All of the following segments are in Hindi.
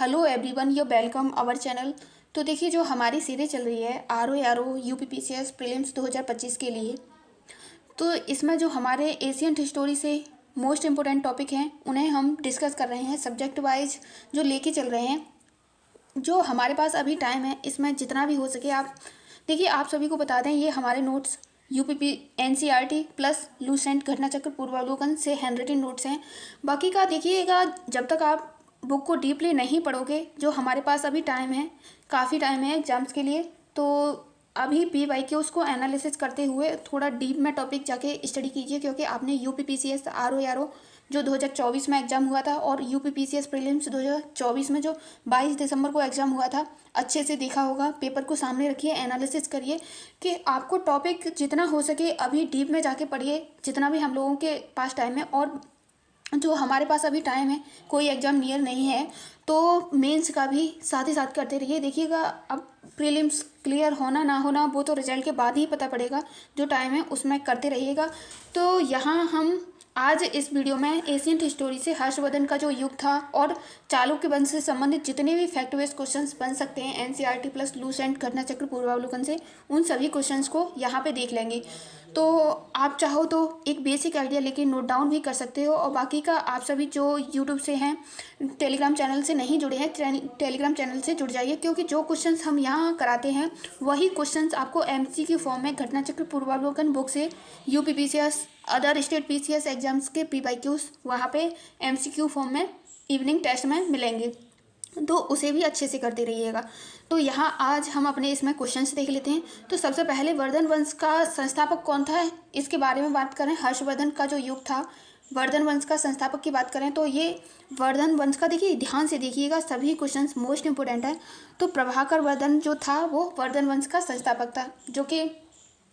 Hello everyone, you welcome our channel. तो देखिए, जो हमारी सीरीज चल रही है आर ओ यूपीपीसीएस प्रीलिम्स 2025 के लिए, तो इसमें जो हमारे एशियन हिस्टोरी से मोस्ट इम्पोर्टेंट टॉपिक हैं उन्हें हम डिस्कस कर रहे हैं सब्जेक्ट वाइज जो लेके चल रहे हैं। जो हमारे पास अभी टाइम है, इसमें जितना भी हो सके आप देखिए। आप सभी को बता दें, ये हमारे notes UPP NCERT plus Lucent घटना चक्र पूर्वावलोकन से हैंड रिटन नोट्स हैं। बाकी का देखिएगा, जब तक आप बुक को डीपली नहीं पढ़ोगे, जो हमारे पास अभी टाइम है, काफ़ी टाइम है एग्जाम्स के लिए, तो अभी PYQs को एनालिसिस करते हुए थोड़ा डीप में टॉपिक जाके स्टडी कीजिए। क्योंकि आपने यूपीपीसीएस RO जो 2024 में एग्ज़ाम हुआ था और यूपीपीसीएस प्रीलिम्स 2024 में जो 22 दिसंबर को एग्ज़ाम हुआ था, अच्छे से देखा होगा। पेपर को सामने रखिए, एनालिसिस करिए कि आपको टॉपिक जितना हो सके अभी डीप में जाके पढ़िए, जितना भी हम लोगों के पास टाइम है। और जो हमारे पास अभी टाइम है, कोई एग्ज़ाम नियर नहीं है, तो मेंस का भी साथ ही साथ करते रहिए। देखिएगा, अब प्रीलिम्स क्लियर होना ना होना वो तो रिजल्ट के बाद ही पता पड़ेगा। जो टाइम है उसमें करते रहिएगा। तो यहाँ हम आज इस वीडियो में एशियन हिस्टोरी से हर्षवर्धन का जो युग था और चालुक्य वंश से संबंधित जितने भी फैक्ट बेस्ड क्वेश्चंस बन सकते हैं एनसीईआरटी प्लस लूसेंट घटना चक्र पूर्वावलोकन से, उन सभी क्वेश्चंस को यहाँ पे देख लेंगे। तो आप चाहो तो एक बेसिक आइडिया लेके नोट डाउन भी कर सकते हो। और बाकी का आप सभी जो यूट्यूब से हैं, टेलीग्राम चैनल से नहीं जुड़े हैं, टेलीग्राम चैनल से जुड़ जाइए। क्योंकि जो क्वेश्चंस हम यहाँ कराते हैं वही क्वेश्चंस आपको MCQ फॉर्म में घटना चक्र पूर्वावलोकन बुक से UPPCS other state PCS exams के PYQs वहाँ पे MCQ फॉर्म में इवनिंग टेस्ट में मिलेंगे, तो उसे भी अच्छे से करते रहिएगा। तो यहाँ आज हम अपने इसमें क्वेश्चंस देख लेते हैं। तो सबसे पहले वर्धन वंश का संस्थापक कौन था, इसके बारे में बात करें। हर्षवर्धन का जो युग था, वर्धन वंश का संस्थापक की बात करें तो ये वर्धन वंश का, देखिए ध्यान से देखिएगा, सभी क्वेश्चंस मोस्ट इंपोर्टेंट है। तो प्रभाकर वर्धन जो था वो वर्धन वंश का संस्थापक था। जो कि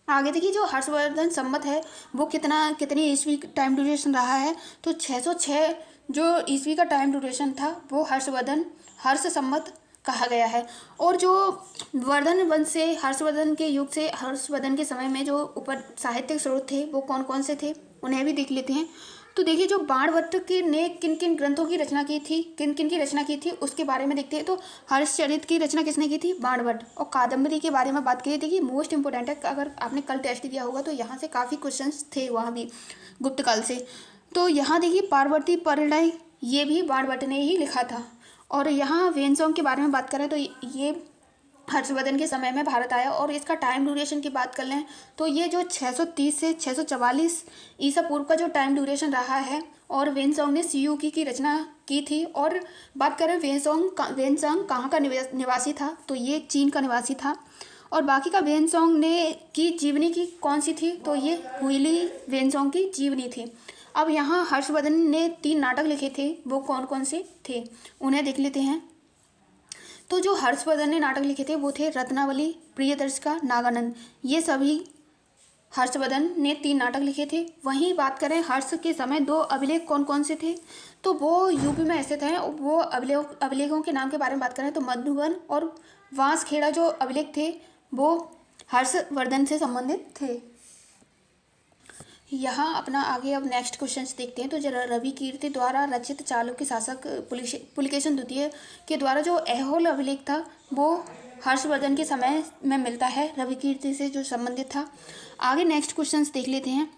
आगे देखिए, जो हर्षवर्धन संमत है वो कितनी ईस्वी टाइम ड्यूरेशन रहा है, तो 606 जो ईस्वी का टाइम ड्यूरेशन था वो हर्ष संमत कहा गया है। और जो वर्धन वंश से, हर्षवर्धन के युग से हर्षवर्धन के समय में जो ऊपर साहित्यिक स्रोत थे वो कौन कौन से थे उन्हें भी देख लेते हैं। तो देखिए, जो बाणभट्ट ने किन किन ग्रंथों की रचना की थी, किन किन की रचना की थी, उसके बारे में देखते हैं। तो हर्षचरित की रचना किसने की थी? बाणभट्ट। और कादम्बरी के बारे में बात करिए, देखिए मोस्ट इंपोर्टेंट है। अगर आपने कल टेस्ट दिया होगा तो यहाँ से काफ़ी क्वेश्चंस थे वहाँ भी गुप्त काल से। तो यहाँ देखिए, पार्वती परिणय ये भी बाणभट्ट ने ही लिखा था। और यहाँ वेनसोंग के बारे में बात करें तो ये हर्षवर्धन के समय में भारत आया। और इसका टाइम ड्यूरेशन की बात कर लें तो ये जो 630 से 644 ईसा पूर्व का जो टाइम ड्यूरेशन रहा है। और वेनसोंग ने सियूकी की रचना की थी। और बात करें वेनसोंग कहाँ का निवासी था, तो ये चीन का निवासी था। और बाकी का वेनसोंग ने की जीवनी की कौन सी थी, तो ये हुईली वेनसोंग की जीवनी थी। अब यहाँ हर्षवर्धन ने 3 नाटक लिखे थे, वो कौन कौन से थे उन्हें देख लेते हैं। तो जो हर्षवर्धन ने नाटक लिखे थे वो थे रत्नावली, प्रियदर्शिका, नागानंद। ये सभी हर्षवर्धन ने 3 नाटक लिखे थे। वहीं बात करें हर्ष के समय 2 अभिलेख कौन कौन से थे, तो वो यूपी में स्थित हैं। वो अभिलेखों के नाम के बारे में बात करें तो मधुबन और वांसखेड़ा जो अभिलेख थे वो हर्षवर्धन से संबंधित थे। यहाँ अपना आगे अब नेक्स्ट क्वेश्चंस देखते हैं। तो जरा रवि कीर्ति द्वारा रचित चालुक्य शासक पुलिकेशन द्वितीय के द्वारा जो ऐहोल अभिलेख था वो हर्षवर्धन के समय में मिलता है, रवि कीर्ति से जो संबंधित था। आगे नेक्स्ट क्वेश्चंस देख लेते हैं।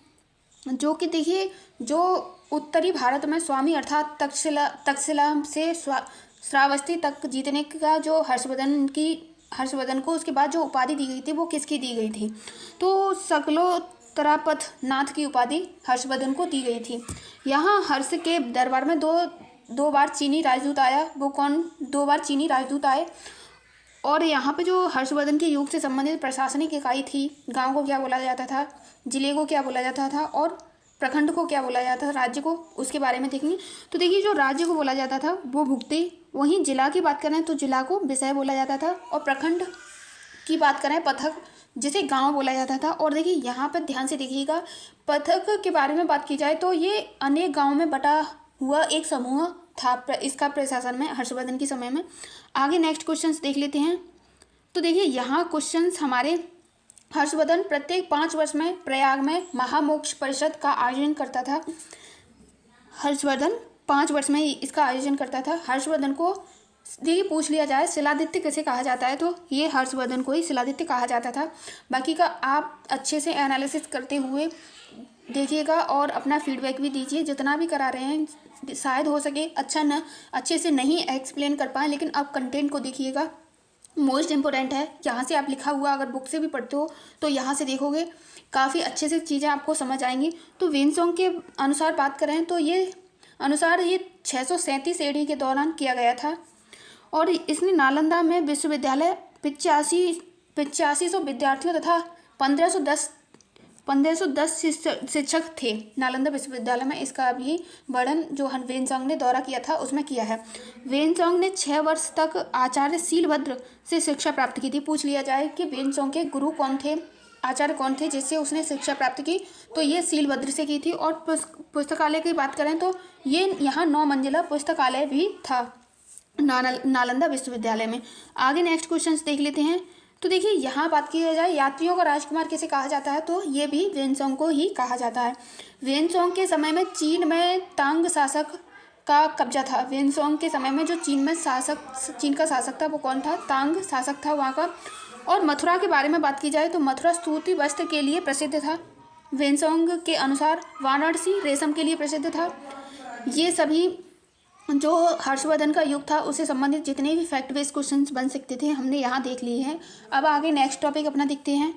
जो कि देखिए, जो उत्तरी भारत में स्वामी अर्थात तक्षशिला से श्रावस्ती तक जीतने का जो हर्षवर्धन को उसके बाद जो उपाधि दी गई थी वो किसकी दी गई थी, तो सकलोतरापथ नाथ की उपाधि हर्षवर्धन को दी गई थी। यहाँ हर्ष के दरबार में दो बार चीनी राजदूत आया। वो कौन 2 बार चीनी राजदूत आए। और यहाँ पे जो हर्षवर्धन के युग से संबंधित प्रशासनिक इकाई थी, गांव को क्या बोला जाता था, जिले को क्या बोला जाता था, और प्रखंड को क्या बोला जाता था, राज्य को, उसके बारे में देखेंगे। तो देखिए, जो राज्य को बोला जाता था वो भुक्ति, वहीं जिला की बात करें तो जिला को विषय बोला जाता था, और प्रखंड की बात करें पथक, जिसे गांव बोला जाता था। और देखिए, यहाँ पर ध्यान से देखिएगा, पथक के बारे में बात की जाए तो ये अनेक गाँव में बटा हुआ एक समूह था इसका प्रशासन में हर्षवर्धन के समय में। आगे नेक्स्ट क्वेश्चंस देख लेते हैं। तो देखिए, यहाँ क्वेश्चंस हमारे हर्षवर्धन प्रत्येक 5 वर्ष में प्रयाग में महामोक्ष परिषद का आयोजन करता था। हर्षवर्धन 5 वर्ष में इसका आयोजन करता था। हर्षवर्धन को देखिए पूछ लिया जाए शिलादित्य किसे कहा जाता है, तो ये हर्षवर्धन को ही शिलादित्य कहा जाता था। बाकी का आप अच्छे से एनालिसिस करते हुए देखिएगा और अपना फीडबैक भी दीजिए। जितना भी करा रहे हैं शायद हो सके अच्छे से नहीं एक्सप्लेन कर पाए, लेकिन आप कंटेंट को देखिएगा, मोस्ट इम्पोर्टेंट है। यहाँ से आप लिखा हुआ अगर बुक से भी पढ़ते हो तो यहाँ से देखोगे काफ़ी अच्छे से चीज़ें आपको समझ आएंगी। तो वेनसोंग के अनुसार बात करें तो ये 637 AD के दौरान किया गया था और इसने नालंदा में विश्वविद्यालय 8500 विद्यार्थियों तथा 1510 शिक्षक थे नालंदा विश्वविद्यालय में। इसका भी वर्णन जो वेनसोंग ने दौरा किया था उसमें किया है। वेनसोंग ने 6 वर्ष तक आचार्य शीलभद्र से शिक्षा प्राप्त की थी। पूछ लिया जाए कि वेनसोंग के गुरु कौन थे, आचार्य कौन थे जिससे उसने शिक्षा प्राप्त की, तो ये शीलभद्र से की थी। और पुस्तकालय की बात करें तो ये यहाँ 9 मंजिला पुस्तकालय भी था नालंदा विश्वविद्यालय में। आगे नेक्स्ट क्वेश्चन देख लेते हैं। तो देखिए यहाँ बात की जाए यात्रियों का राजकुमार किसे कहा जाता है, तो ये भी वेनसोंग को ही कहा जाता है। वेनसोंग के समय में चीन में तांग शासक का कब्जा था। वेनसोंग के समय में जो चीन का शासक था वो कौन था, तांग शासक था वहाँ का। और मथुरा के बारे में बात की जाए तो मथुरा सूती वस्त्र के लिए प्रसिद्ध था। वेनसोंग के अनुसार वाराणसी रेशम के लिए प्रसिद्ध था। ये सभी जो हर्षवर्धन का युग था उससे संबंधित जितने भी फैक्ट बेस्ड क्वेश्चंस बन सकते थे हमने यहाँ देख लिए हैं। अब आगे नेक्स्ट टॉपिक अपना देखते हैं।